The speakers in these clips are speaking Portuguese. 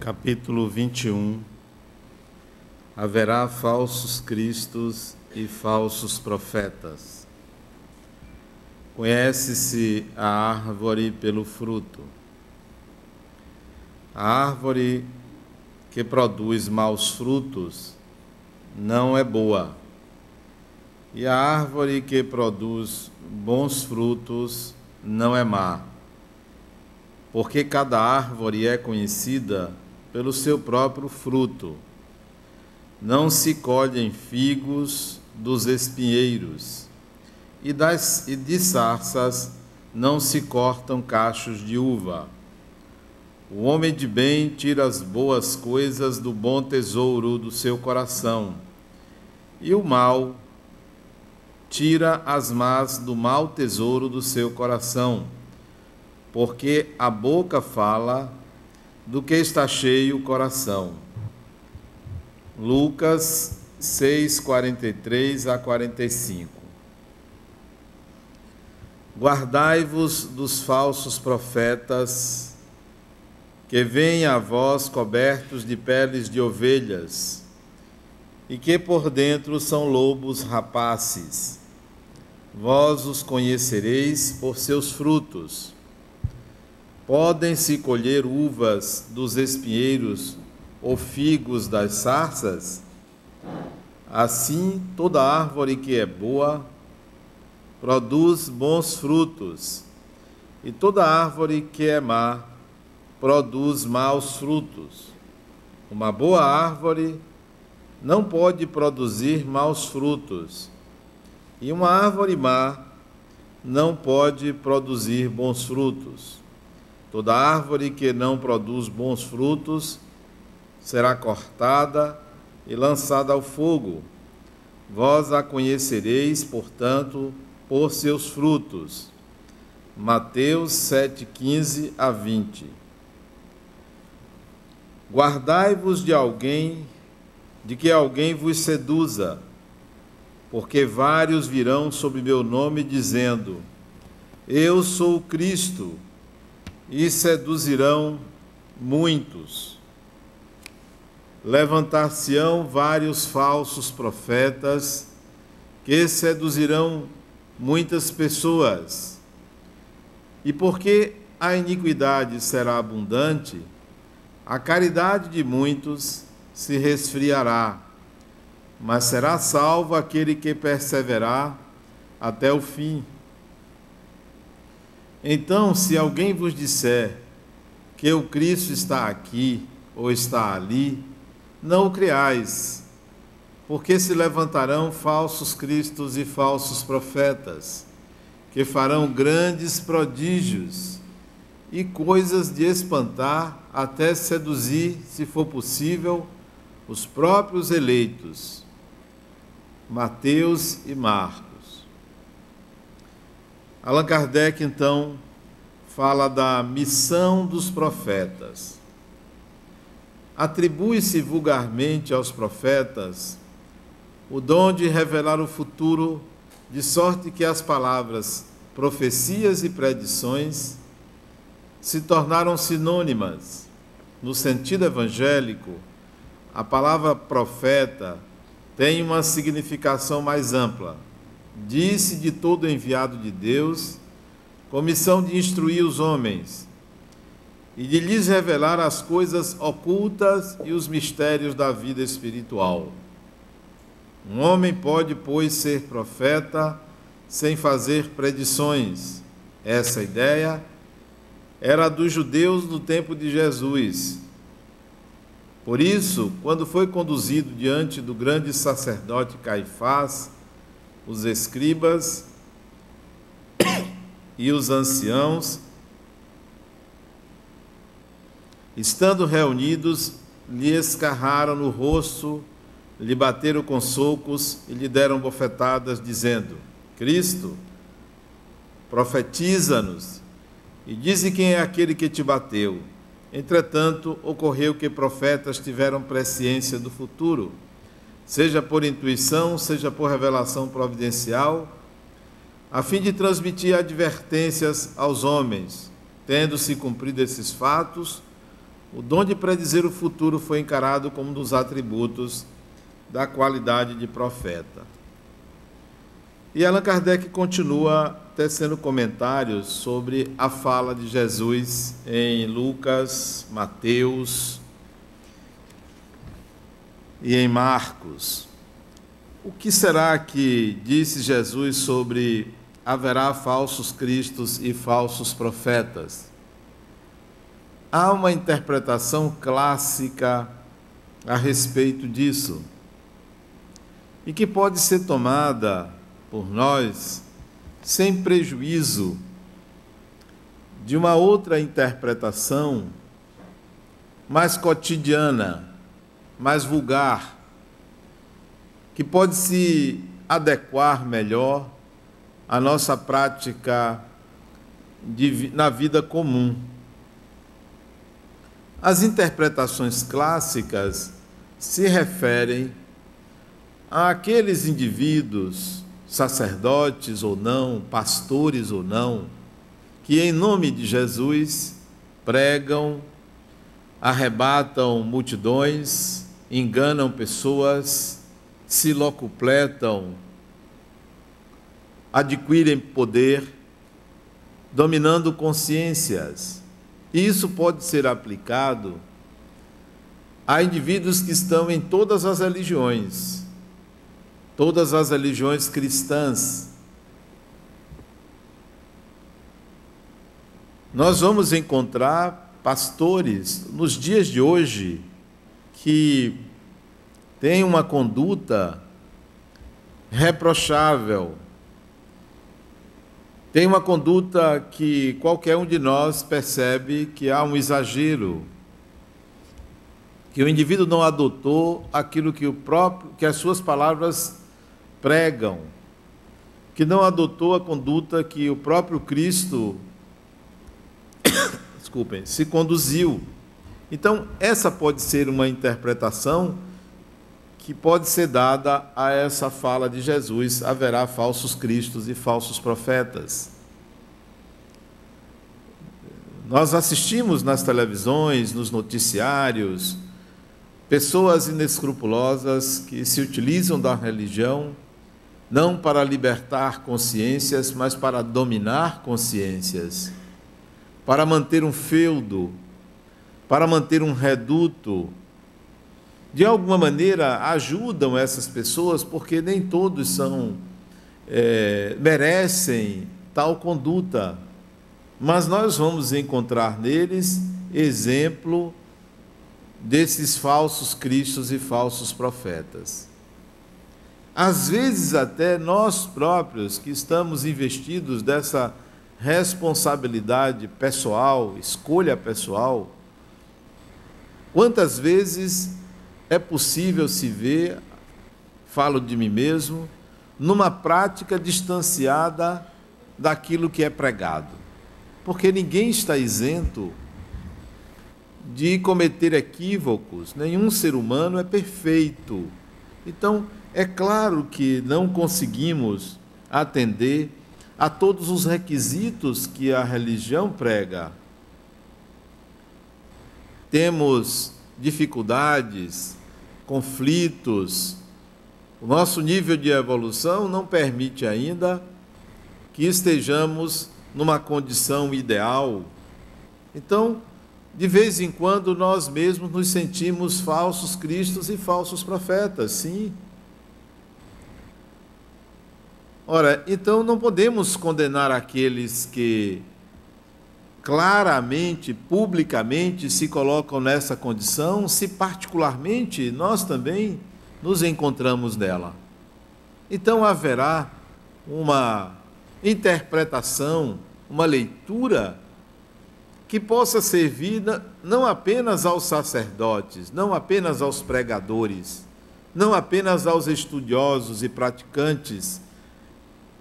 Capítulo 21. Haverá falsos cristos e falsos profetas. Conhece-se a árvore pelo fruto. A árvore que produz maus frutos não é boa, e a árvore que produz bons frutos não é má, porque cada árvore é conhecida pelo seu próprio fruto. Não se colhem figos dos espinheiros, e de sarças não se cortam cachos de uva. O homem de bem tira as boas coisas do bom tesouro do seu coração, e o mal tira as más do mau tesouro do seu coração, porque a boca fala do que está cheio o coração. Lucas 6, 43 a 45. Guardai-vos dos falsos profetas, que vêm a vós cobertos de peles de ovelhas, e que por dentro são lobos rapaces. Vós os conhecereis por seus frutos. Podem-se colher uvas dos espinheiros ou figos das sarças? Assim, toda árvore que é boa produz bons frutos, e toda árvore que é má produz maus frutos. Uma boa árvore não pode produzir maus frutos, e uma árvore má não pode produzir bons frutos. Toda árvore que não produz bons frutos será cortada e lançada ao fogo. Vós a conhecereis, portanto, por seus frutos. Mateus 7, 15 a 20. Guardai-vos de que alguém vos seduza, porque vários virão sob meu nome, dizendo: Eu sou o Cristo, e seduzirão muitos. Levantar-se-ão vários falsos profetas, que seduzirão muitas pessoas. E porque a iniquidade será abundante, a caridade de muitos se resfriará, mas será salvo aquele que perseverar até o fim. Então, se alguém vos disser que o Cristo está aqui ou está ali, não o creais, porque se levantarão falsos cristos e falsos profetas, que farão grandes prodígios e coisas de espantar, até seduzir, se for possível, os próprios eleitos. Mateus e Marcos. Allan Kardec, então, fala da missão dos profetas. Atribui-se vulgarmente aos profetas o dom de revelar o futuro, de sorte que as palavras profecias e predições se tornaram sinônimas. No sentido evangélico, a palavra profeta tem uma significação mais ampla. Disse de todo enviado de Deus, com missão de instruir os homens e de lhes revelar as coisas ocultas e os mistérios da vida espiritual. Um homem pode, pois, ser profeta sem fazer predições. Essa ideia era dos judeus no tempo de Jesus. Por isso, quando foi conduzido diante do grande sacerdote Caifás, os escribas e os anciãos, estando reunidos, lhe escarraram no rosto, lhe bateram com socos e lhe deram bofetadas, dizendo: Cristo, profetiza-nos e dize quem é aquele que te bateu. Entretanto, ocorreu que profetas tiveram presciência do futuro, seja por intuição, seja por revelação providencial, a fim de transmitir advertências aos homens. Tendo-se cumprido esses fatos, O dom de predizer o futuro foi encarado como um dos atributos da qualidade de profeta. E Allan Kardec continua tecendo comentários sobre a fala de Jesus em Lucas, Mateus e em Marcos. O que será que disse Jesus sobre haverá falsos cristos e falsos profetas? Há uma interpretação clássica a respeito disso, e que pode ser tomada por nós sem prejuízo de uma outra interpretação mais cotidiana, mais vulgar, que pode se adequar melhor à nossa prática na vida comum. As interpretações clássicas se referem àqueles indivíduos, sacerdotes ou não, pastores ou não, que em nome de Jesus pregam, arrebatam multidões, enganam pessoas, se locupletam, adquirem poder, dominando consciências. E isso pode ser aplicado a indivíduos que estão em todas as religiões cristãs. Nós vamos encontrar pastores nos dias de hoje que têm uma conduta reprochável, tem uma conduta que qualquer um de nós percebe que há um exagero, que o indivíduo não adotou aquilo que as suas palavras pregam, que não adotou a conduta que o próprio Cristo se conduziu. Então, essa pode ser uma interpretação que pode ser dada a essa fala de Jesus: haverá falsos cristos e falsos profetas. Nós assistimos nas televisões, nos noticiários, pessoas inescrupulosas que se utilizam da religião não para libertar consciências, mas para dominar consciências, para manter um feudo, para manter um reduto. De alguma maneira ajudam essas pessoas, porque nem todos merecem tal conduta, mas nós vamos encontrar neles exemplo desses falsos cristos e falsos profetas. Às vezes até nós próprios, que estamos investidos dessa responsabilidade pessoal, escolha pessoal, quantas vezes é possível se ver, falo de mim mesmo, numa prática distanciada daquilo que é pregado. Porque ninguém está isento de cometer equívocos, nenhum ser humano é perfeito. Então, é claro que não conseguimos atender a todos os requisitos que a religião prega. Temos dificuldades, conflitos. O nosso nível de evolução não permite ainda que estejamos numa condição ideal. Então, de vez em quando, nós mesmos nos sentimos falsos cristos e falsos profetas, sim. Ora, então não podemos condenar aqueles que claramente, publicamente se colocam nessa condição, se particularmente nós também nos encontramos nela. Então haverá uma interpretação, uma leitura que possa servir não apenas aos sacerdotes, não apenas aos pregadores, não apenas aos estudiosos e praticantes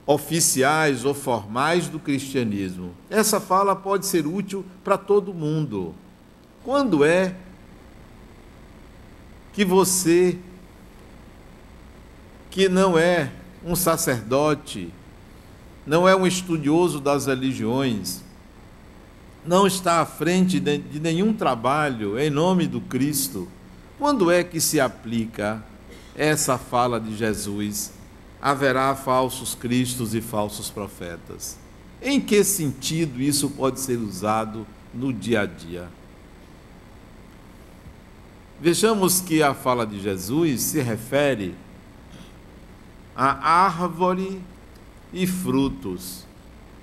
oficiais ou formais do cristianismo. Essa fala pode ser útil para todo mundo. Quando é que você, que não é um sacerdote, não é um estudioso das religiões, não está à frente de nenhum trabalho em nome do Cristo, quando é que se aplica essa fala de Jesus? Haverá falsos cristos e falsos profetas. Em que sentido isso pode ser usado no dia a dia? Vejamos que a fala de Jesus se refere a árvore e frutos.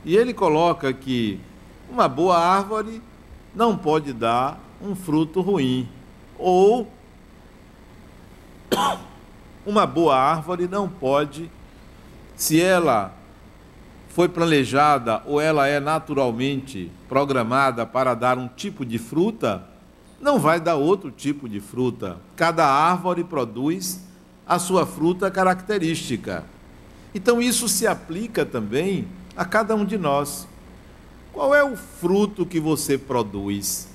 E ele coloca que uma boa árvore não pode dar um fruto ruim, ou uma boa árvore não pode, se ela foi planejada ou ela é naturalmente programada para dar um tipo de fruta, não vai dar outro tipo de fruta. Cada árvore produz a sua fruta característica. Então isso se aplica também a cada um de nós. Qual é o fruto que você produz?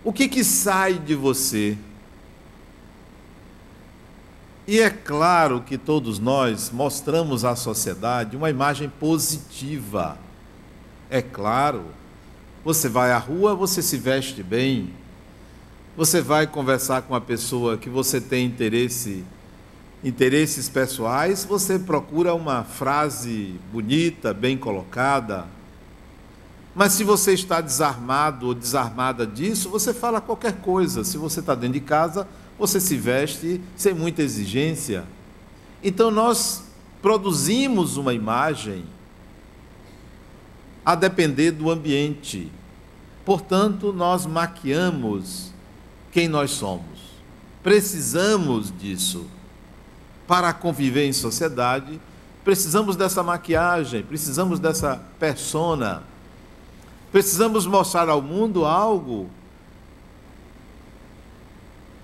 O que sai de você? E é claro que todos nós mostramos à sociedade uma imagem positiva. É claro, você vai à rua, você se veste bem, você vai conversar com uma pessoa que você tem interesses pessoais, você procura uma frase bonita, bem colocada. Mas se você está desarmado ou desarmada disso, você fala qualquer coisa. Se você está dentro de casa, você se veste sem muita exigência. Então nós produzimos uma imagem a depender do ambiente. Portanto, nós maquiamos quem nós somos. Precisamos disso. Para conviver em sociedade, precisamos dessa maquiagem, precisamos dessa persona. Precisamos mostrar ao mundo algo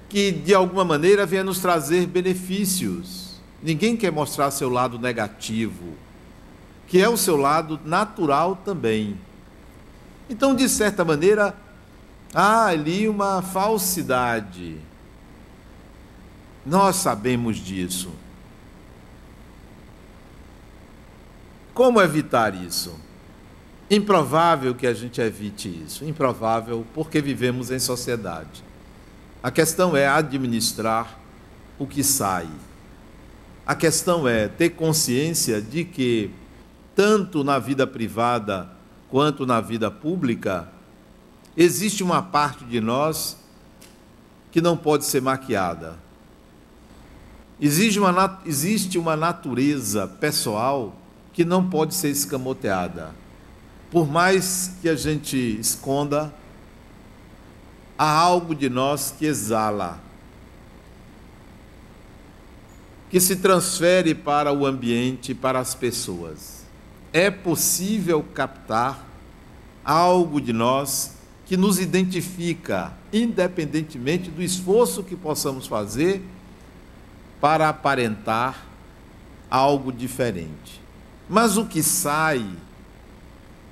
que, de alguma maneira, venha nos trazer benefícios. Ninguém quer mostrar seu lado negativo, que é o seu lado natural também. Então, de certa maneira, há ali uma falsidade. Nós sabemos disso. Como evitar isso? Improvável que a gente evite isso. Improvável porque vivemos em sociedade. A questão é administrar o que sai. A questão é ter consciência de que, tanto na vida privada quanto na vida pública, existe uma parte de nós que não pode ser maquiada. Existe uma natureza pessoal que não pode ser escamoteada. Por mais que a gente esconda, há algo de nós que exala, que se transfere para o ambiente, para as pessoas. É possível captar algo de nós que nos identifica, independentemente do esforço que possamos fazer para aparentar algo diferente. Mas o que sai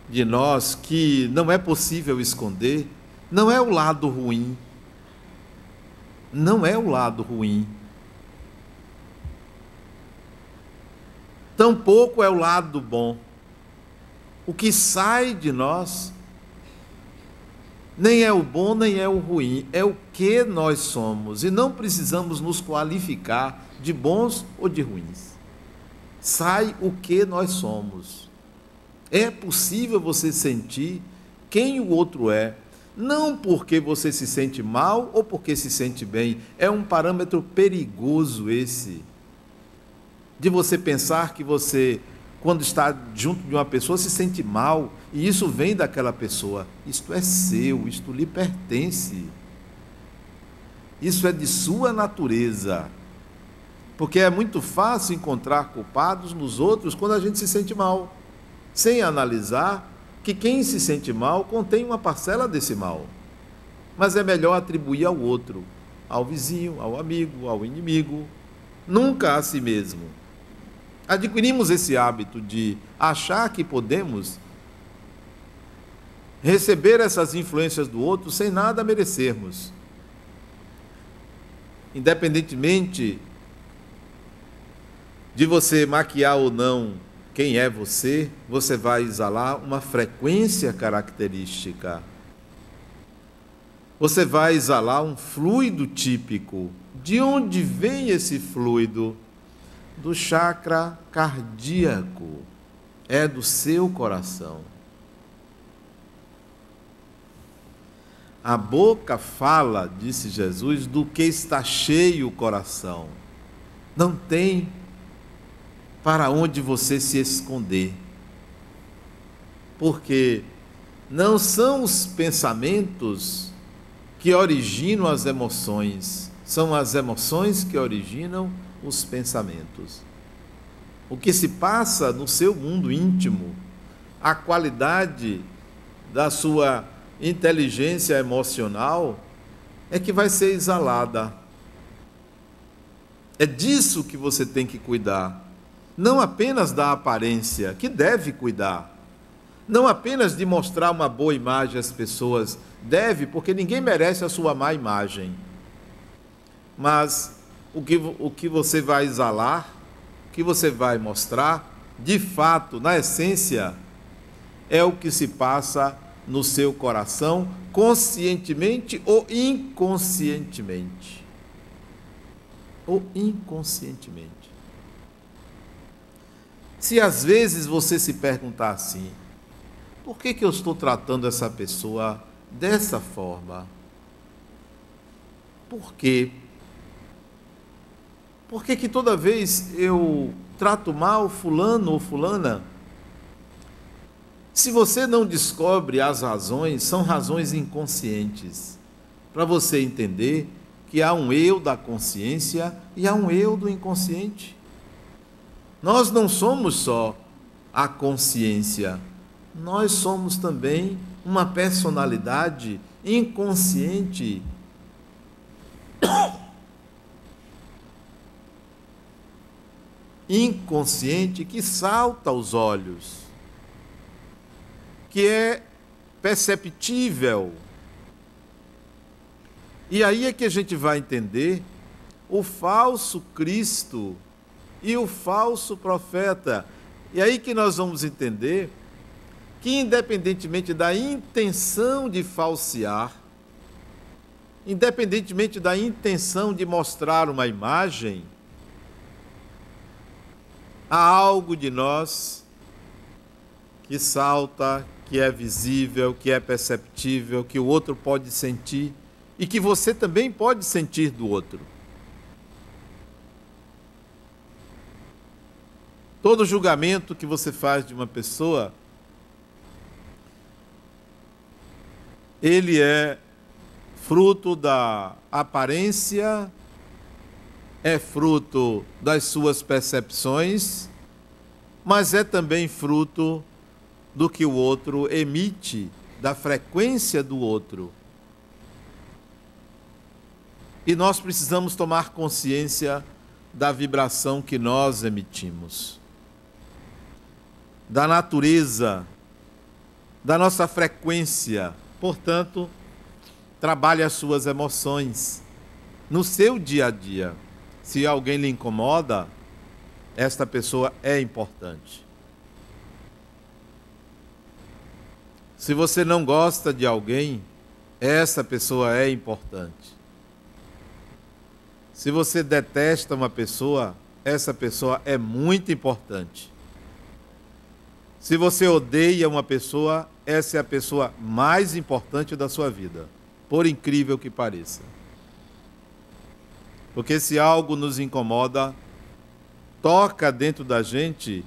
de nós, que não é possível esconder, não é o lado ruim. Não é o lado ruim. Tampouco é o lado bom. O que sai de nós nem é o bom, nem é o ruim. É o que nós somos. E não precisamos nos qualificar de bons ou de ruins. Sai o que nós somos. É possível você sentir quem o outro é, não porque você se sente mal ou porque se sente bem. É um parâmetro perigoso esse, de você pensar que você, quando está junto de uma pessoa, se sente mal, e isso vem daquela pessoa. Isto é seu, isto lhe pertence. Isso é de sua natureza. Porque é muito fácil encontrar culpados nos outros quando a gente se sente mal, sem analisar que quem se sente mal contém uma parcela desse mal. Mas é melhor atribuir ao outro, ao vizinho, ao amigo, ao inimigo, nunca a si mesmo. Adquirimos esse hábito de achar que podemos receber essas influências do outro sem nada merecermos. Independentemente de você maquiar ou não quem é você, você vai exalar uma frequência característica. Você vai exalar um fluido típico. De onde vem esse fluido? Do chakra cardíaco. É do seu coração. A boca fala, disse Jesus, do que está cheio o coração. Não tem para onde você se esconder. Porque não são os pensamentos que originam as emoções, são as emoções que originam os pensamentos. O que se passa no seu mundo íntimo, a qualidade da sua inteligência emocional é que vai ser exalada. É disso que você tem que cuidar. Não apenas da aparência, que deve cuidar. Não apenas de mostrar uma boa imagem às pessoas, deve, porque ninguém merece a sua má imagem. Mas o que você vai exalar, o que você vai mostrar, de fato, na essência, é o que se passa no seu coração, conscientemente ou inconscientemente. Ou inconscientemente. Se às vezes você se perguntar assim, por que eu estou tratando essa pessoa dessa forma? Por quê? Por que toda vez eu trato mal fulano ou fulana? Se você não descobre as razões, são razões inconscientes. Para você entender que há um eu da consciência e há um eu do inconsciente. Nós não somos só a consciência, nós somos também uma personalidade inconsciente. Inconsciente que salta aos olhos, que é perceptível. E aí é que a gente vai entender o falso Cristo e o falso profeta. E aí que nós vamos entender que, independentemente da intenção de falsear, independentemente da intenção de mostrar uma imagem, há algo de nós que salta, que é visível, que é perceptível, que o outro pode sentir e que você também pode sentir do outro. Todo julgamento que você faz de uma pessoa, ele é fruto da aparência, é fruto das suas percepções, mas é também fruto do que o outro emite, da frequência do outro. E nós precisamos tomar consciência da vibração que nós emitimos, da natureza, da nossa frequência. Portanto, trabalhe as suas emoções no seu dia a dia. Se alguém lhe incomoda, esta pessoa é importante. Se você não gosta de alguém, essa pessoa é importante. Se você detesta uma pessoa, essa pessoa é muito importante. Se você odeia uma pessoa, essa é a pessoa mais importante da sua vida, por incrível que pareça. Porque se algo nos incomoda, toca dentro da gente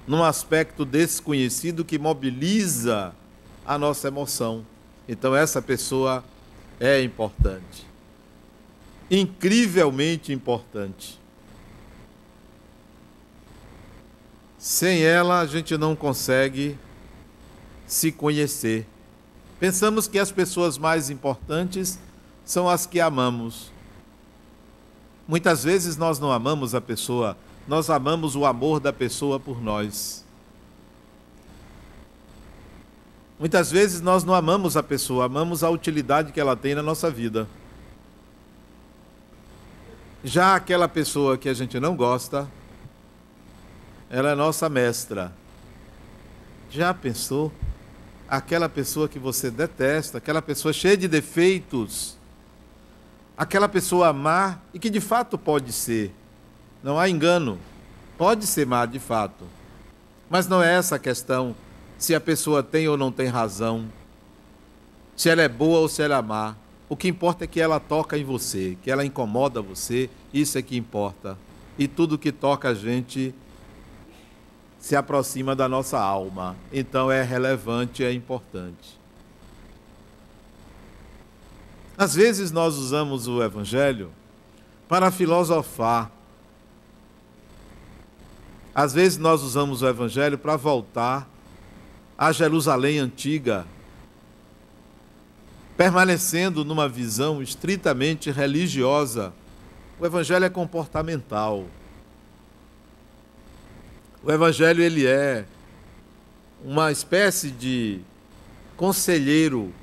num aspecto desconhecido que mobiliza a nossa emoção. Então essa pessoa é importante. Incrivelmente importante. Sem ela a gente não consegue se conhecer. Pensamos que as pessoas mais importantes são as que amamos. Muitas vezes nós não amamos a pessoa, nós amamos o amor da pessoa por nós. Muitas vezes nós não amamos a pessoa, amamos a utilidade que ela tem na nossa vida. Já aquela pessoa que a gente não gosta, ela é nossa mestra. Já pensou? Aquela pessoa que você detesta, aquela pessoa cheia de defeitos, aquela pessoa má, e que de fato pode ser, não há engano, pode ser má de fato, mas não é essa a questão, se a pessoa tem ou não tem razão, se ela é boa ou se ela é má. O que importa é que ela toca em você, que ela incomoda você, isso é que importa. E tudo que toca a gente se aproxima da nossa alma, então é relevante, é importante. Às vezes nós usamos o Evangelho para filosofar. Às vezes nós usamos o Evangelho para voltar à Jerusalém antiga, permanecendo numa visão estritamente religiosa. O Evangelho é comportamental. O Evangelho, ele é uma espécie de conselheiro,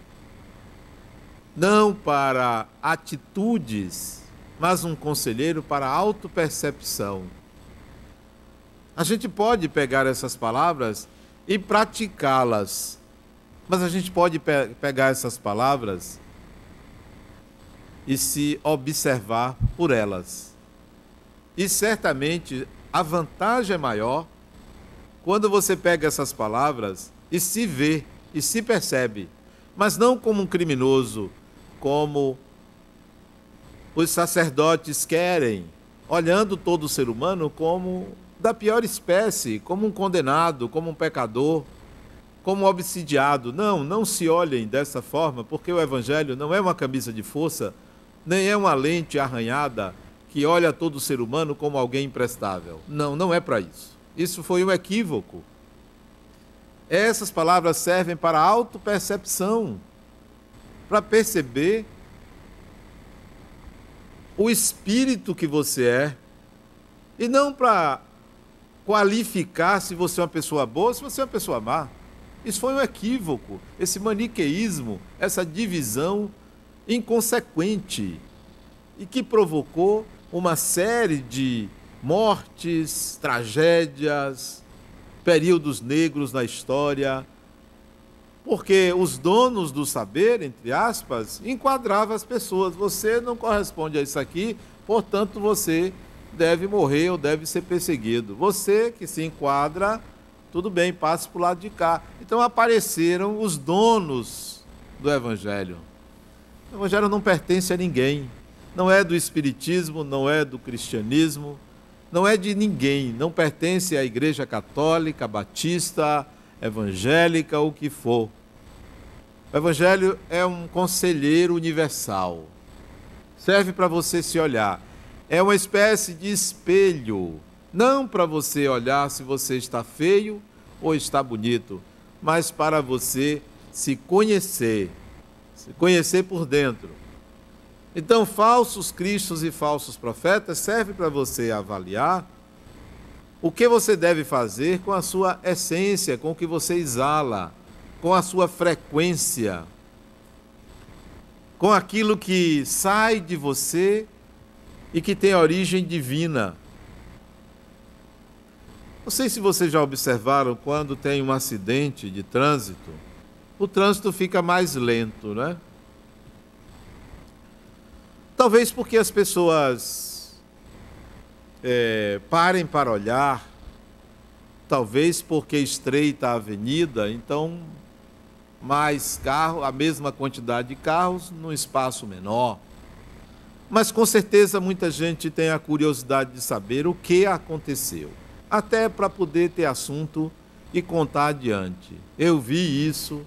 não para atitudes, mas um conselheiro para a autopercepção. A gente pode pegar essas palavras e praticá-las, mas a gente pode pegar essas palavras e se observar por elas. E certamente a vantagem é maior quando você pega essas palavras e se vê, e se percebe, mas não como um criminoso, como os sacerdotes querem, olhando todo ser humano como da pior espécie, como um condenado, como um pecador, como um obsidiado. Não, não se olhem dessa forma, porque o Evangelho não é uma camisa de força, nem é uma lente arranhada que olha todo ser humano como alguém imprestável. Não, não é para isso. Isso foi um equívoco. Essas palavras servem para a autopercepção, para perceber o espírito que você é, e não para qualificar se você é uma pessoa boa ou se você é uma pessoa má. Isso foi um equívoco, esse maniqueísmo, essa divisão inconsequente, e que provocou uma série de mortes, tragédias, períodos negros na história, porque os donos do saber, entre aspas, enquadravam as pessoas. Você não corresponde a isso aqui, portanto você deve morrer ou deve ser perseguido. Você que se enquadra, tudo bem, passe para o lado de cá. Então apareceram os donos do Evangelho. O Evangelho não pertence a ninguém. Não é do Espiritismo, não é do cristianismo, não é de ninguém. Não pertence à Igreja Católica, Batista, Evangélica, o que for. O Evangelho é um conselheiro universal. Serve para você se olhar. É uma espécie de espelho. Não para você olhar se você está feio ou está bonito, mas para você se conhecer por dentro. Então, falsos cristos e falsos profetas servem para você avaliar o que você deve fazer com a sua essência, com o que você exala, com a sua frequência, com aquilo que sai de você e que tem origem divina. Não sei se vocês já observaram, quando tem um acidente de trânsito, o trânsito fica mais lento, né? Talvez porque as pessoas parem para olhar, talvez porque estreita a avenida, então mais carro, a mesma quantidade de carros num espaço menor. Mas com certeza muita gente tem a curiosidade de saber o que aconteceu, até para poder ter assunto e contar adiante. Eu vi isso,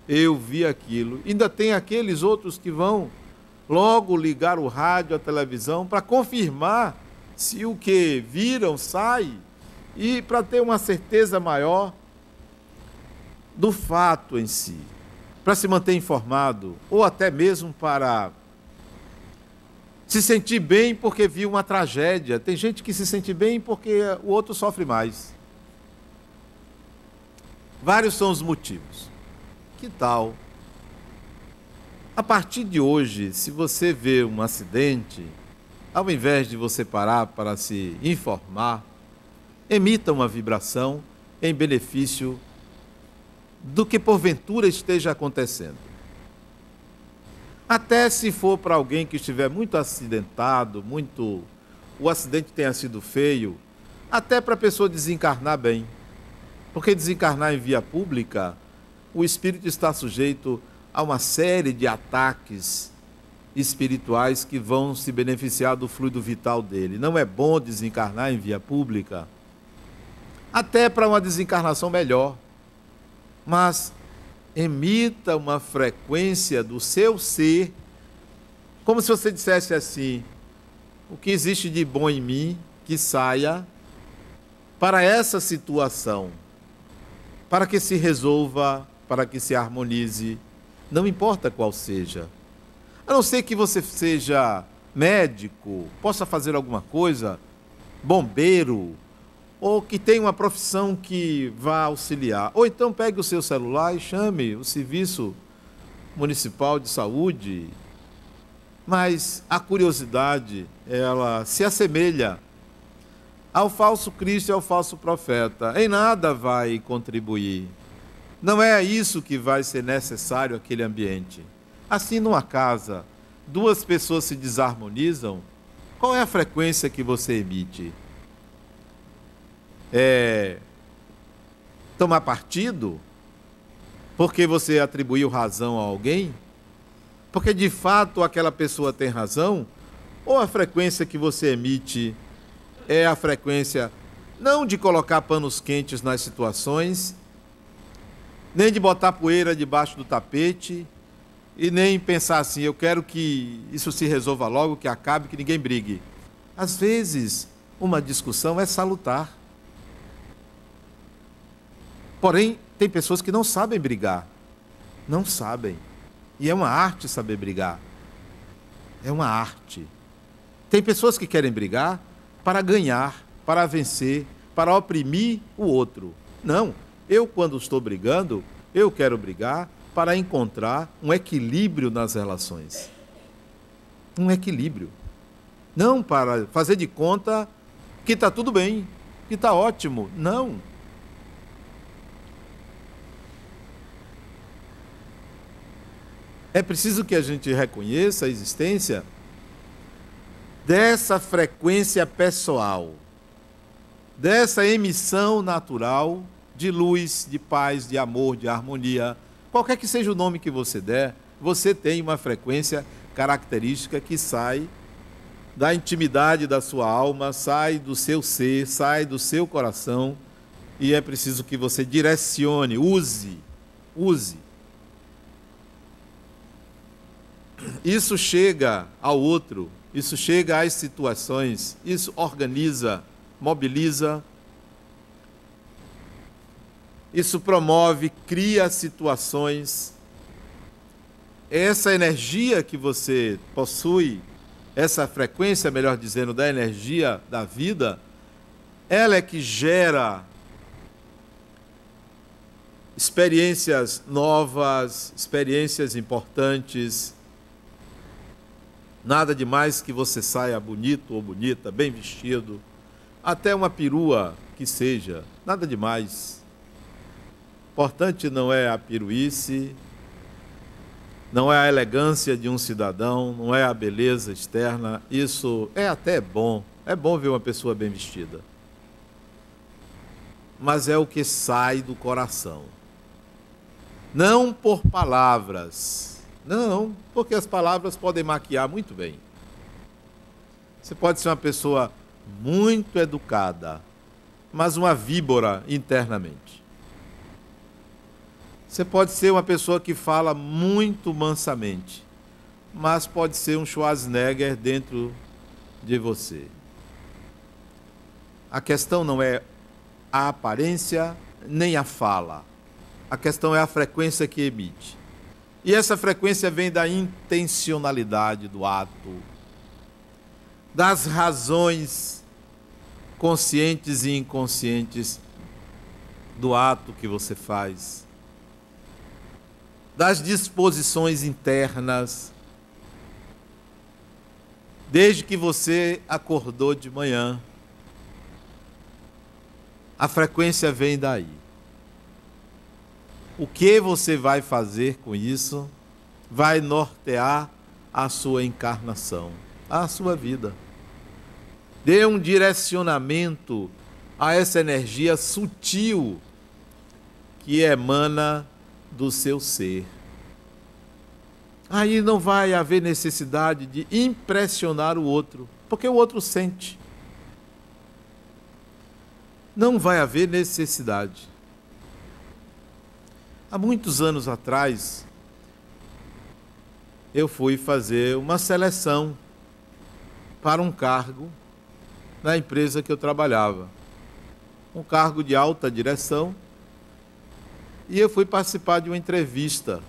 eu vi aquilo. Ainda tem aqueles outros que vão logo ligar o rádio, a televisão, para confirmar se o que viram sai, e para ter uma certeza maior do fato em si, para se manter informado, ou até mesmo para se sentir bem porque viu uma tragédia. Tem gente que se sente bem porque o outro sofre mais. Vários são os motivos. Que tal? A partir de hoje, se você vê um acidente, ao invés de você parar para se informar, emita uma vibração em benefício do que porventura esteja acontecendo. Até se for para alguém que estiver muito acidentado, o acidente tenha sido feio, até para a pessoa desencarnar bem. Porque desencarnar em via pública, o espírito está sujeito a uma série de ataques espirituais que vão se beneficiar do fluido vital dele. Não é bom desencarnar em via pública, até para uma desencarnação melhor. Mas emita uma frequência do seu ser, como se você dissesse assim: o que existe de bom em mim, que saia para essa situação, para que se resolva, para que se harmonize, não importa qual seja. A não ser que você seja médico, possa fazer alguma coisa, bombeiro, ou que tenha uma profissão que vá auxiliar. Ou então pegue o seu celular e chame o Serviço Municipal de Saúde. Mas a curiosidade, ela se assemelha ao falso Cristo e ao falso profeta. Em nada vai contribuir. Não é isso que vai ser necessário aquele ambiente. Assim, numa casa, duas pessoas se desarmonizam, qual é a frequência que você emite? Tomar partido? Porque você atribuiu razão a alguém? Porque de fato aquela pessoa tem razão? Ou a frequência que você emite é a frequência não de colocar panos quentes nas situações, nem de botar poeira debaixo do tapete, e nem pensar assim: eu quero que isso se resolva logo, que acabe, que ninguém brigue. Às vezes, uma discussão é salutar. Porém, tem pessoas que não sabem brigar. Não sabem. E é uma arte saber brigar. É uma arte. Tem pessoas que querem brigar para ganhar, para vencer, para oprimir o outro. Não. Eu, quando estou brigando, eu quero brigar para encontrar um equilíbrio nas relações. Um equilíbrio. Não para fazer de conta que está tudo bem, que está ótimo. Não. É preciso que a gente reconheça a existência dessa frequência pessoal, dessa emissão natural de luz, de paz, de amor, de harmonia. Qualquer que seja o nome que você der, você tem uma frequência característica que sai da intimidade da sua alma, sai do seu ser, sai do seu coração, e é preciso que você direcione, use. Isso chega ao outro, isso chega às situações, isso organiza, mobiliza, isso promove, cria situações. Essa energia que você possui, essa frequência, melhor dizendo, da energia da vida, ela é que gera experiências novas, experiências importantes. Nada demais que você saia bonito ou bonita, bem vestido, até uma perua que seja, nada demais. Importante não é a piruice, não é a elegância de um cidadão, não é a beleza externa. Isso é até bom, é bom ver uma pessoa bem vestida. Mas é o que sai do coração. Não por palavras. Não, porque as palavras podem maquiar muito bem. Você pode ser uma pessoa muito educada, mas uma víbora internamente. Você pode ser uma pessoa que fala muito mansamente, mas pode ser um Schwarzenegger dentro de você. A questão não é a aparência nem a fala. A questão é a frequência que emite. E essa frequência vem da intencionalidade do ato, das razões conscientes e inconscientes do ato que você faz, das disposições internas, desde que você acordou de manhã. A frequência vem daí. O que você vai fazer com isso vai nortear a sua encarnação, a sua vida. Dê um direcionamento a essa energia sutil que emana do seu ser. Aí não vai haver necessidade de impressionar o outro, porque o outro sente. Não vai haver necessidade. Há muitos anos atrás, eu fui fazer uma seleção para um cargo na empresa que eu trabalhava. Um cargo de alta direção. E eu fui participar de uma entrevista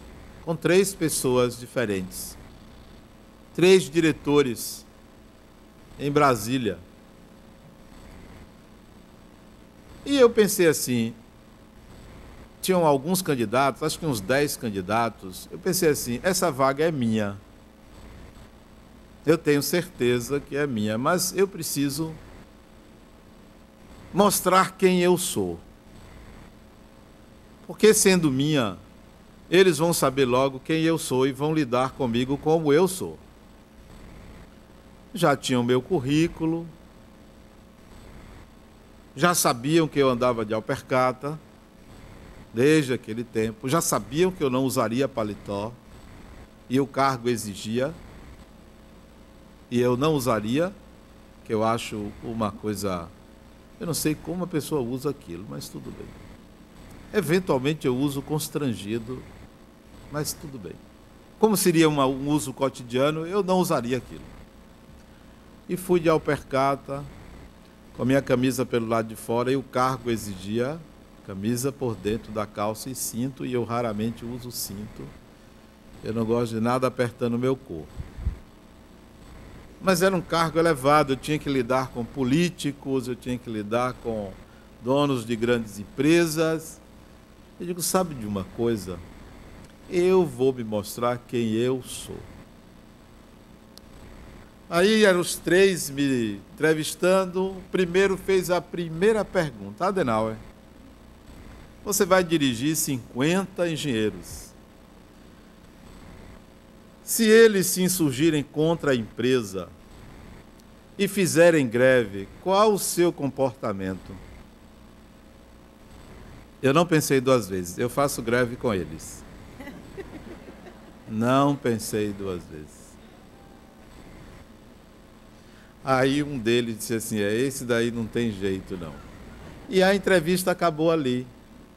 com 3 pessoas diferentes. 3 diretores em Brasília. E eu pensei assim, tinham alguns candidatos, acho que uns 10 candidatos. Eu pensei assim, essa vaga é minha. Eu tenho certeza que é minha, mas eu preciso mostrar quem eu sou. Porque sendo minha, eles vão saber logo quem eu sou e vão lidar comigo como eu sou. Já tinham meu currículo, já sabiam que eu andava de alpercata, desde aquele tempo, já sabiam que eu não usaria paletó, e o cargo exigia, e eu não usaria, que eu acho uma coisa, eu não sei como a pessoa usa aquilo, mas tudo bem. Eventualmente eu uso constrangido, mas tudo bem. Como seria um uso cotidiano, eu não usaria aquilo. E fui de alpercata, com a minha camisa pelo lado de fora, e o cargo exigia camisa por dentro da calça e cinto, e eu raramente uso cinto. Eu não gosto de nada apertando o meu corpo. Mas era um cargo elevado, eu tinha que lidar com políticos, eu tinha que lidar com donos de grandes empresas. Eu digo, sabe de uma coisa? Eu vou me mostrar quem eu sou. Aí eram os 3 me entrevistando. O primeiro fez a primeira pergunta. Adenauer, você vai dirigir 50 engenheiros. Se eles se insurgirem contra a empresa e fizerem greve, qual o seu comportamento? Eu não pensei 2 vezes, eu faço greve com eles. Não pensei 2 vezes. Aí um deles disse assim, esse daí não tem jeito não. E a entrevista acabou ali,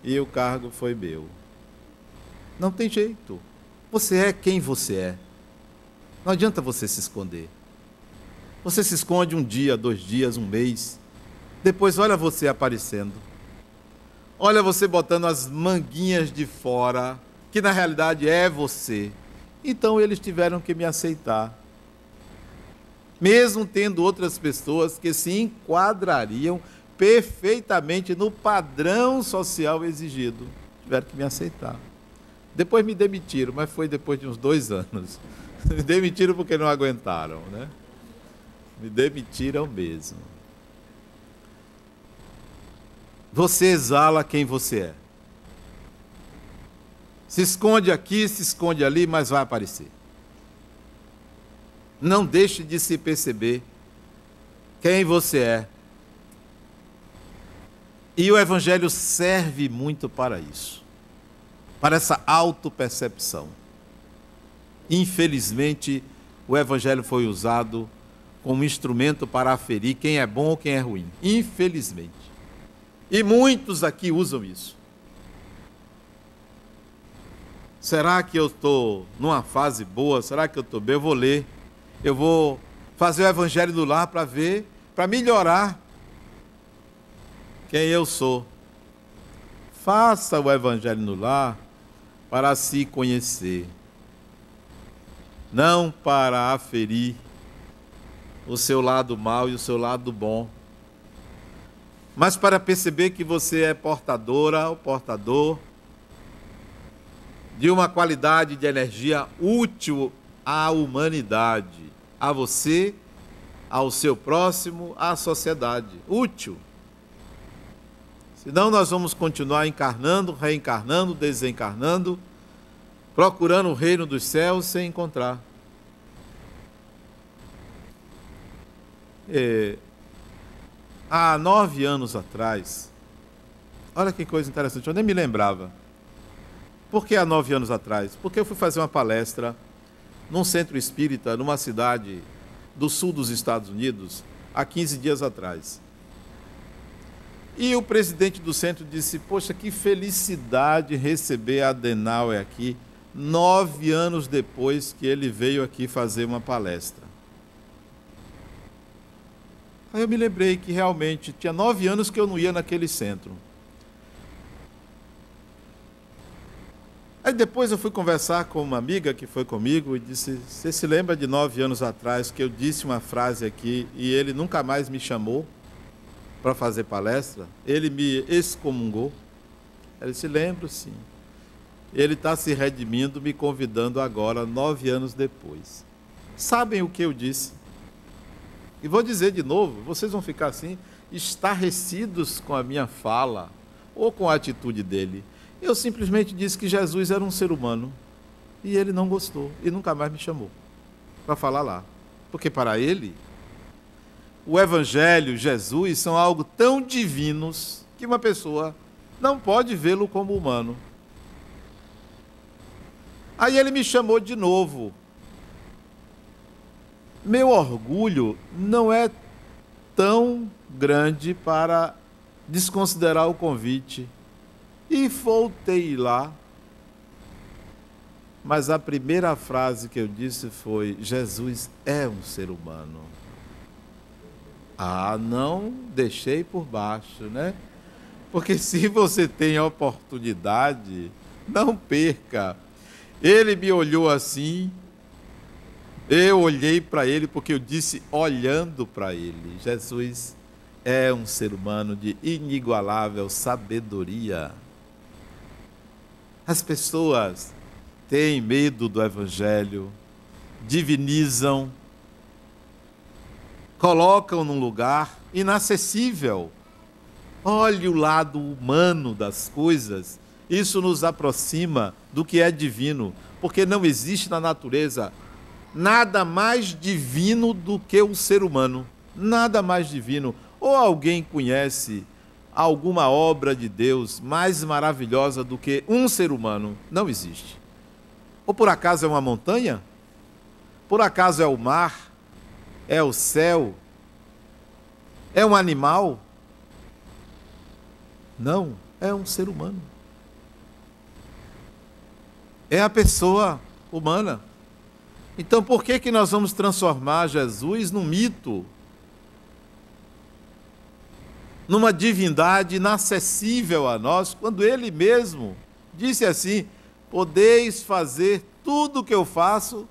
e o cargo foi meu. Não tem jeito. Você é quem você é. Não adianta você se esconder. Você se esconde 1 dia, 2 dias, 1 mês. Depois olha você aparecendo. Olha você botando as manguinhas de fora, que na realidade é você. Então eles tiveram que me aceitar. Mesmo tendo outras pessoas que se enquadrariam perfeitamente no padrão social exigido, tiveram que me aceitar. Depois me demitiram, mas foi depois de uns 2 anos. Me demitiram porque não aguentaram, né? Me demitiram mesmo. Você exala quem você é. Se esconde aqui, se esconde ali, mas vai aparecer. Não deixe de se perceber quem você é. E o Evangelho serve muito para isso, para essa autopercepção. Infelizmente, o Evangelho foi usado como instrumento para aferir quem é bom ou quem é ruim. Infelizmente. E muitos aqui usam isso. Será que eu estou numa fase boa? Será que eu estou bem? Eu vou ler. Eu vou fazer o Evangelho do Lar para ver, para melhorar quem eu sou. Faça o Evangelho no Lar para se conhecer, não para aferir o seu lado mau e o seu lado bom, mas para perceber que você é portadora ou portador de uma qualidade de energia útil à humanidade, a você, ao seu próximo, à sociedade. Útil. Senão nós vamos continuar encarnando, reencarnando, desencarnando, procurando o reino dos céus sem encontrar. Há 9 anos atrás, olha que coisa interessante, eu nem me lembrava. Por que há 9 anos atrás? Porque eu fui fazer uma palestra num centro espírita, numa cidade do sul dos Estados Unidos, há 15 dias atrás. E o presidente do centro disse: poxa, que felicidade receber a Adenauer aqui, 9 anos depois que ele veio aqui fazer uma palestra. Aí eu me lembrei que realmente tinha 9 anos que eu não ia naquele centro. Aí depois eu fui conversar com uma amiga que foi comigo e disse: você se lembra de 9 anos atrás que eu disse uma frase aqui e ele nunca mais me chamou para fazer palestra? Ele me excomungou. Ela disse: lembro, sim. Ele está se redimindo, me convidando agora, 9 anos depois. Sabem o que eu disse? E vou dizer de novo, vocês vão ficar assim, estarrecidos com a minha fala ou com a atitude dele. Eu simplesmente disse que Jesus era um ser humano e ele não gostou e nunca mais me chamou para falar lá. Porque para ele, o Evangelho, Jesus, são algo tão divinos que uma pessoa não pode vê-lo como humano. Aí ele me chamou de novo. Meu orgulho não é tão grande para desconsiderar o convite. E voltei lá. Mas a primeira frase que eu disse foi: Jesus é um ser humano. Ah, não deixei por baixo, né? Porque se você tem a oportunidade, não perca. Ele me olhou assim, eu olhei para ele, porque eu disse olhando para ele: Jesus é um ser humano de inigualável sabedoria. As pessoas têm medo do Evangelho, divinizam, colocam num lugar inacessível. Olhe o lado humano das coisas. Isso nos aproxima do que é divino, porque não existe na natureza nada mais divino do que o ser humano. Nada mais divino. Ou alguém conhece alguma obra de Deus mais maravilhosa do que um ser humano? Não existe. Ou por acaso é uma montanha? Por acaso é o mar? É o céu? É um animal? Não, é um ser humano. É a pessoa humana. Então por que nós vamos transformar Jesus num mito? Numa divindade inacessível a nós, quando ele mesmo disse assim: podeis fazer tudo o que eu faço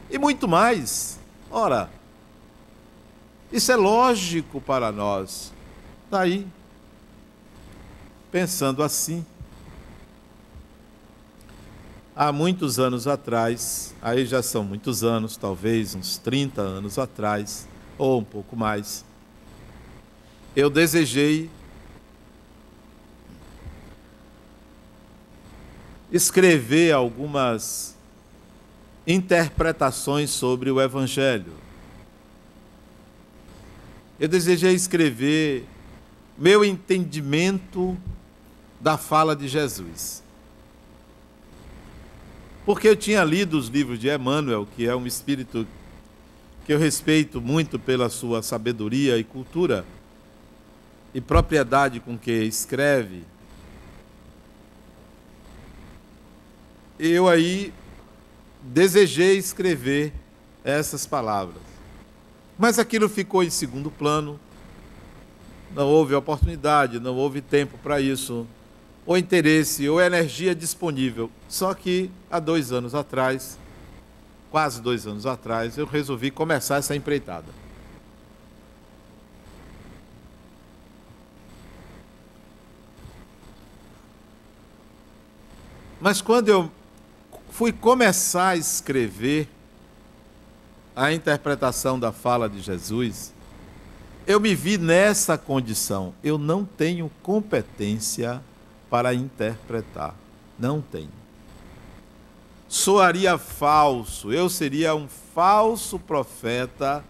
e muito mais. Ora, isso é lógico para nós. Daí, pensando assim, há muitos anos atrás, aí já são muitos anos, talvez uns 30 anos atrás, ou um pouco mais, eu desejei escrever algumas interpretações sobre o Evangelho. Eu desejei escrever meu entendimento da fala de Jesus. Porque eu tinha lido os livros de Emmanuel, que é um espírito que eu respeito muito pela sua sabedoria e cultura e propriedade com que escreve. Eu aí desejei escrever essas palavras. Mas aquilo ficou em segundo plano. Não houve oportunidade, não houve tempo para isso, ou interesse, ou energia disponível. Só que há 2 anos atrás, quase 2 anos atrás, eu resolvi começar essa empreitada. Mas quando eu fui começar a escrever a interpretação da fala de Jesus, eu me vi nessa condição. Eu não tenho competência para interpretar. Não tenho. Soaria falso, eu seria um falso profeta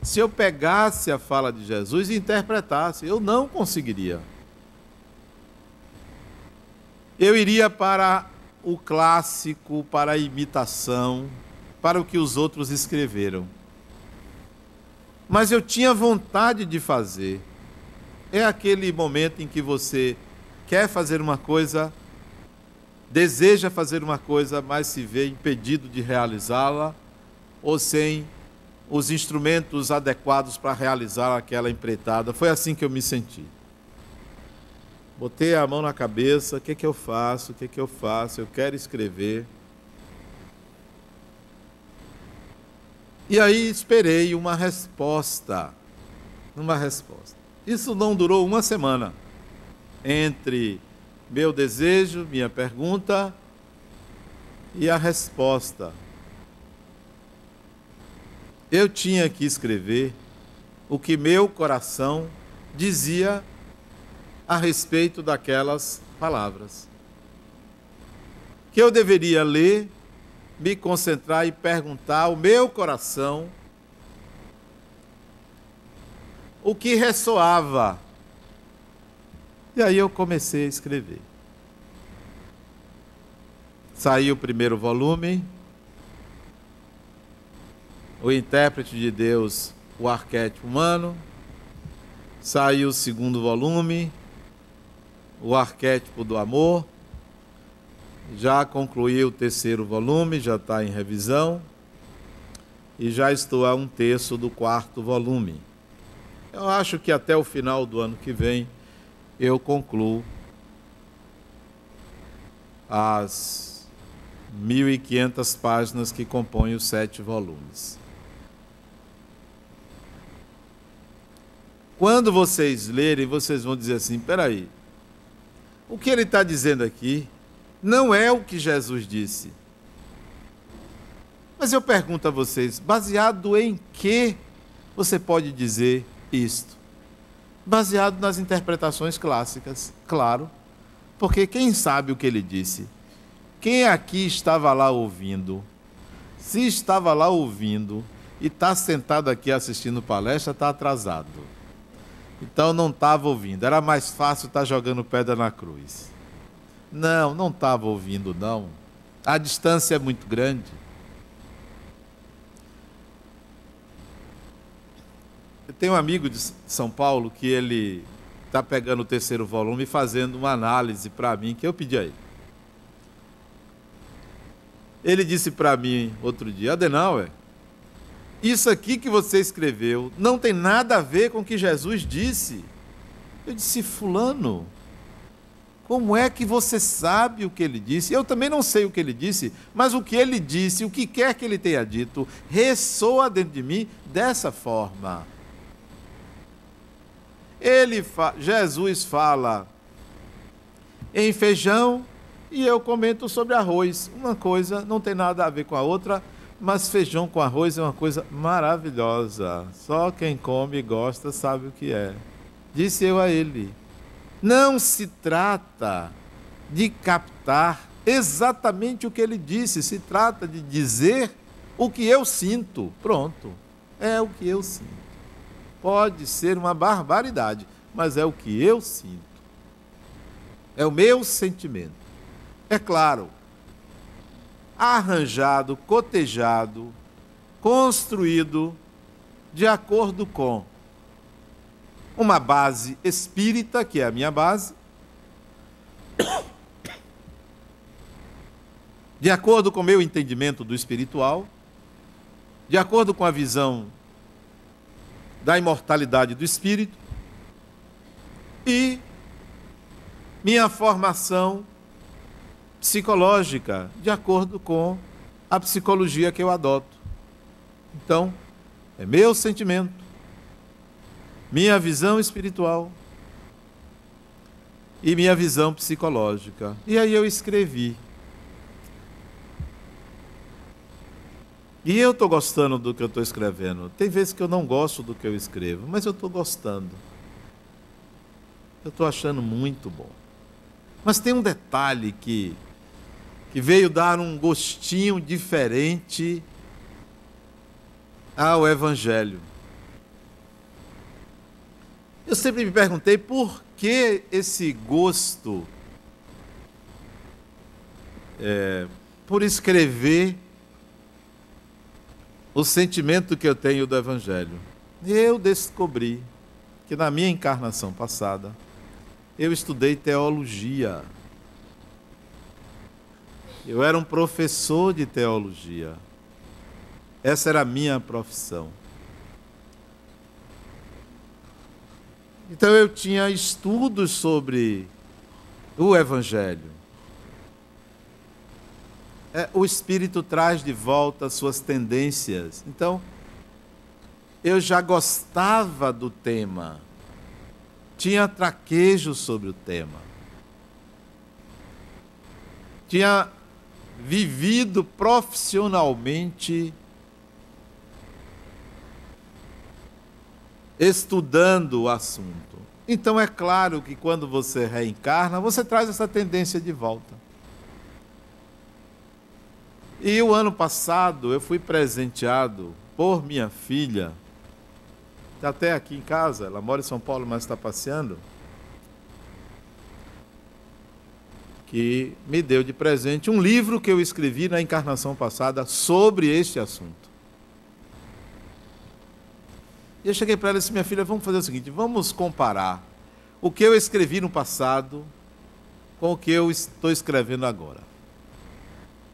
se eu pegasse a fala de Jesus e interpretasse. Eu não conseguiria. Eu iria para o clássico, para a imitação, para o que os outros escreveram. Mas eu tinha vontade de fazer. É aquele momento em que você quer fazer uma coisa, deseja fazer uma coisa, mas se vê impedido de realizá-la, ou sem os instrumentos adequados para realizar aquela empreitada. Foi assim que eu me senti. Botei a mão na cabeça, o que eu faço? O que eu faço? Eu quero escrever. E aí esperei uma resposta. Isso não durou uma semana. Entre meu desejo, minha pergunta e a resposta. Eu tinha que escrever o que meu coração dizia a respeito daquelas palavras. Que eu deveria ler, me concentrar e perguntar ao meu coração o que ressoava. E aí eu comecei a escrever. Saiu o primeiro volume, O Intérprete de Deus, o Arquétipo Humano. Saiu o segundo volume, O Arquétipo do Amor. Já concluí o terceiro volume, já está em revisão. E já estou a um terço do quarto volume. Eu acho que até o final do ano que vem eu concluo as 1.500 páginas que compõem os 7 volumes. Quando vocês lerem, vocês vão dizer assim, peraí, o que ele está dizendo aqui não é o que Jesus disse. Mas eu pergunto a vocês, baseado em que você pode dizer isto? Baseado nas interpretações clássicas, claro. Porque quem sabe o que ele disse? Quem aqui estava lá ouvindo? Se estava lá ouvindo e está sentado aqui assistindo palestra, está atrasado. Então não estava ouvindo. Era mais fácil estar jogando pedra na cruz. Não estava ouvindo, não. A distância é muito grande. Eu tenho um amigo de São Paulo que ele está pegando o terceiro volume e fazendo uma análise para mim, que eu pedi a ele. Ele disse para mim outro dia, Adenauer, isso aqui que você escreveu não tem nada a ver com o que Jesus disse. Eu disse, fulano, como é que você sabe o que ele disse? Eu também não sei o que ele disse, mas o que ele disse, o que quer que ele tenha dito, ressoa dentro de mim dessa forma. Jesus fala em feijão e eu comento sobre arroz. Uma coisa não tem nada a ver com a outra, mas feijão com arroz é uma coisa maravilhosa. Só quem come e gosta sabe o que é. Disse eu a ele. Não se trata de captar exatamente o que ele disse, se trata de dizer o que eu sinto. Pronto, é o que eu sinto. Pode ser uma barbaridade, mas é o que eu sinto. É o meu sentimento. É claro, arranjado, cotejado, construído de acordo com uma base espírita, que é a minha base, de acordo com o meu entendimento do espiritual, de acordo com a visão da imortalidade do espírito e minha formação psicológica, de acordo com a psicologia que eu adoto. Então, é meu sentimento, minha visão espiritual e minha visão psicológica. E aí eu escrevi. E eu estou gostando do que eu estou escrevendo. Tem vezes que eu não gosto do que eu escrevo, mas eu estou gostando. Eu estou achando muito bom. Mas tem um detalhe que veio dar um gostinho diferente ao Evangelho. Eu sempre me perguntei por que esse gosto por escrever o sentimento que eu tenho do Evangelho. Eu descobri que na minha encarnação passada, eu estudei teologia. Eu era um professor de teologia. Essa era a minha profissão. Então eu tinha estudos sobre o Evangelho. O Espírito traz de volta suas tendências. Então, eu já gostava do tema. Tinha traquejo sobre o tema. Tinha vivido profissionalmente estudando o assunto. Então é claro que quando você reencarna, você traz essa tendência de volta. E o ano passado eu fui presenteado por minha filha, está até aqui em casa, ela mora em São Paulo, mas está passeando, que me deu de presente um livro que eu escrevi na encarnação passada sobre este assunto. E eu cheguei para ela e disse: minha filha, vamos fazer o seguinte, vamos comparar o que eu escrevi no passado com o que eu estou escrevendo agora.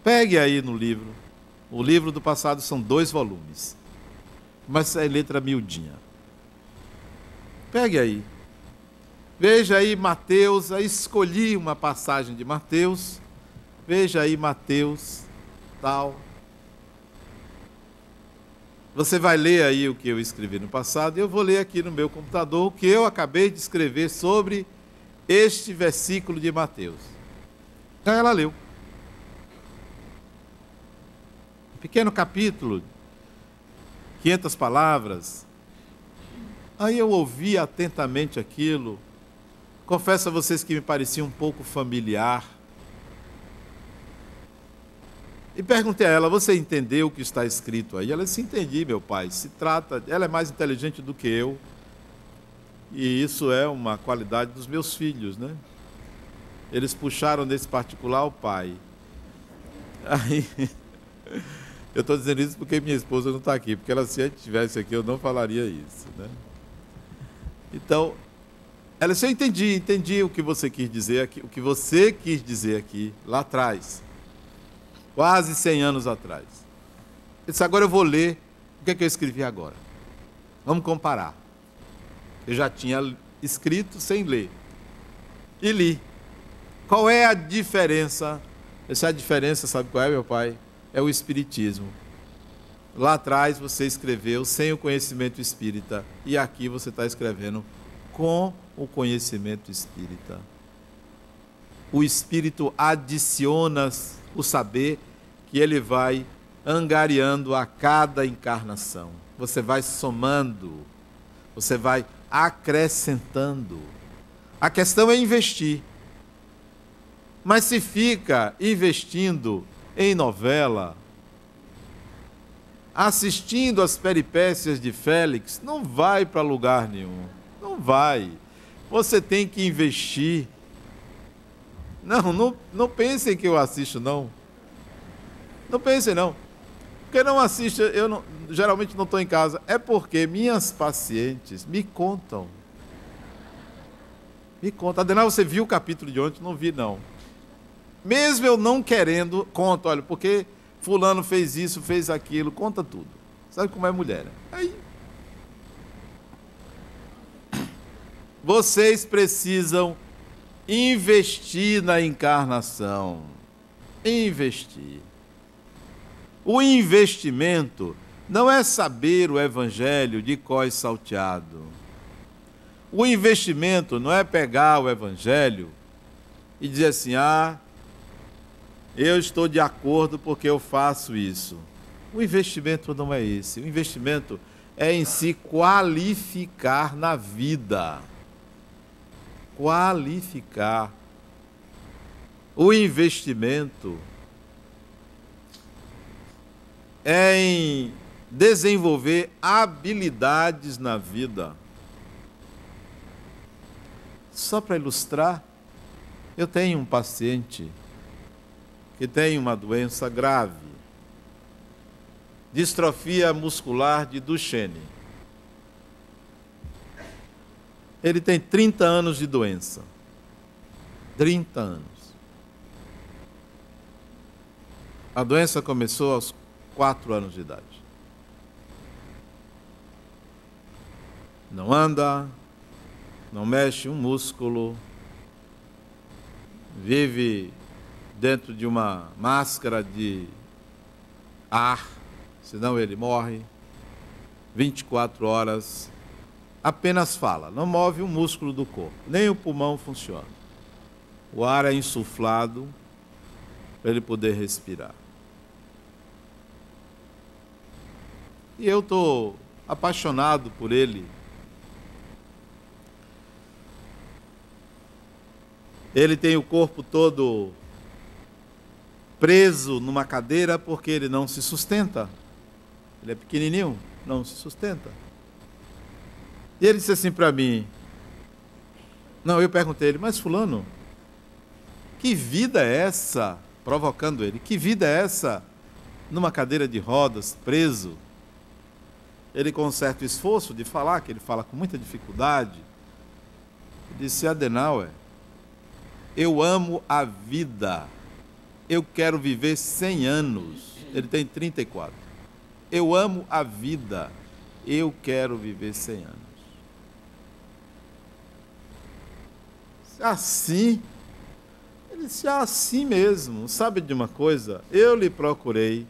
Pegue aí no livro, o livro do passado são 2 volumes, mas é letra miudinha. Pegue aí, veja aí Mateus, aí escolhi uma passagem de Mateus, veja aí Mateus, tal. Você vai ler aí o que eu escrevi no passado, e eu vou ler aqui no meu computador o que eu acabei de escrever sobre este versículo de Mateus. Então ela leu. Pequeno capítulo, 500 palavras. Aí eu ouvi atentamente aquilo. Confesso a vocês que me parecia um pouco familiar. E perguntei a ela: você entendeu o que está escrito aí? Ela disse: entendi, meu pai. Se trata, ela é mais inteligente do que eu. E isso é uma qualidade dos meus filhos, né? Eles puxaram nesse particular o pai. Aí, eu estou dizendo isso porque minha esposa não está aqui, porque ela, se ela estivesse aqui, eu não falaria isso, né? Então, ela disse: eu entendi o que você quis dizer aqui, o que você quis dizer aqui, lá atrás. Quase 100 anos atrás. Eu disse: agora eu vou ler o que é que eu escrevi agora. Vamos comparar. Eu já tinha escrito sem ler. E li. Qual é a diferença? Essa diferença, sabe qual é, meu pai? É o Espiritismo. Lá atrás você escreveu sem o conhecimento espírita. E aqui você está escrevendo com o conhecimento espírita. O Espírito adiciona o saber que ele vai angariando a cada encarnação. Você vai somando, você vai acrescentando. A questão é investir. Mas se fica investindo em novela, assistindo às peripécias de Félix, não vai para lugar nenhum. Não vai. Você tem que investir. Não pensem que eu assisto, não. Não pensem, não. Porque não assisto, geralmente não estou em casa. É porque minhas pacientes me contam. Me contam. Adenal, você viu o capítulo de ontem? Não vi, não. Mesmo eu não querendo, conta, olha, porque fulano fez isso, fez aquilo, conta tudo. Sabe como é mulher, né? Aí. Vocês precisam investir na encarnação. Investir. O investimento não é saber o Evangelho de cós salteado. O investimento não é pegar o Evangelho e dizer assim: eu estou de acordo porque eu faço isso. O investimento não é esse. O investimento é em se qualificar na vida. Qualificar. O investimento é em desenvolver habilidades na vida. Só para ilustrar, eu tenho um paciente que tem uma doença grave, distrofia muscular de Duchenne. Ele tem 30 anos de doença. 30 anos. A doença começou aos 4 anos de idade. Não anda, não mexe um músculo, vive dentro de uma máscara de ar, senão ele morre. 24 horas, apenas fala, não move um músculo do corpo, nem o pulmão funciona. O ar é insuflado para ele poder respirar. E eu estou apaixonado por ele. Ele tem o corpo todo preso numa cadeira porque ele não se sustenta. Ele é pequenininho, não se sustenta. E ele disse assim para mim, eu perguntei a ele, mas fulano, que vida é essa? Provocando ele, que vida é essa numa cadeira de rodas, preso? Ele, com um certo esforço de falar, que ele fala com muita dificuldade, disse: Adenauer, eu amo a vida, eu quero viver 100 anos. Ele tem 34. Eu amo a vida, eu quero viver 100 anos. Assim, ele disse: assim mesmo. Sabe de uma coisa? Eu lhe procurei,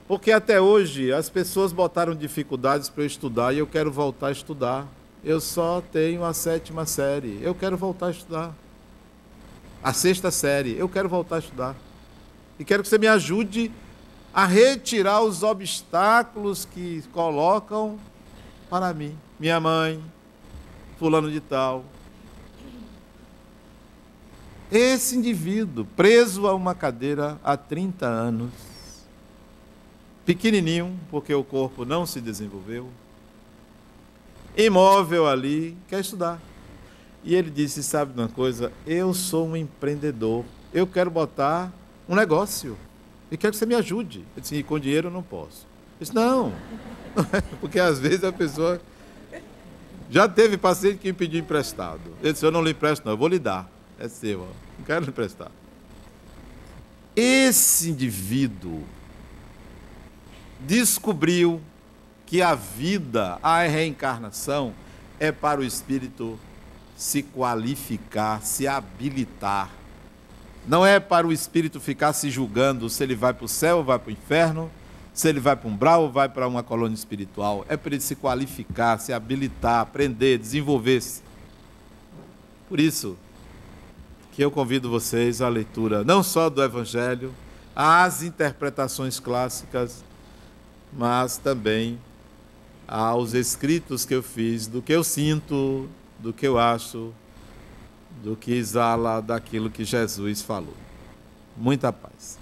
porque até hoje as pessoas botaram dificuldades para eu estudar e eu quero voltar a estudar. Eu só tenho a 7ª série, eu quero voltar a estudar. A 6ª série, eu quero voltar a estudar. E quero que você me ajude a retirar os obstáculos que colocam para mim. Minha mãe, fulano de tal. Esse indivíduo, preso a uma cadeira há 30 anos, pequenininho, porque o corpo não se desenvolveu, imóvel ali, quer estudar. E ele disse: sabe de uma coisa, eu sou um empreendedor, eu quero botar um negócio, e quero que você me ajude. Ele disse: e com dinheiro eu não posso. Eu disse: não, porque às vezes a pessoa... Já teve paciente que me pediu emprestado. Ele disse: eu não lhe empresto não, eu vou lhe dar, é seu, não quero lhe emprestar. Esse indivíduo descobriu que a vida, a reencarnação, é para o espírito se qualificar, se habilitar. Não é para o espírito ficar se julgando se ele vai para o céu ou vai para o inferno, se ele vai para um umbral ou vai para uma colônia espiritual. É para ele se qualificar, se habilitar, aprender, desenvolver-se. Por isso que eu convido vocês à leitura não só do Evangelho, às interpretações clássicas, mas também aos escritos que eu fiz, do que eu sinto, do que eu acho, do que exala daquilo que Jesus falou. Muita paz.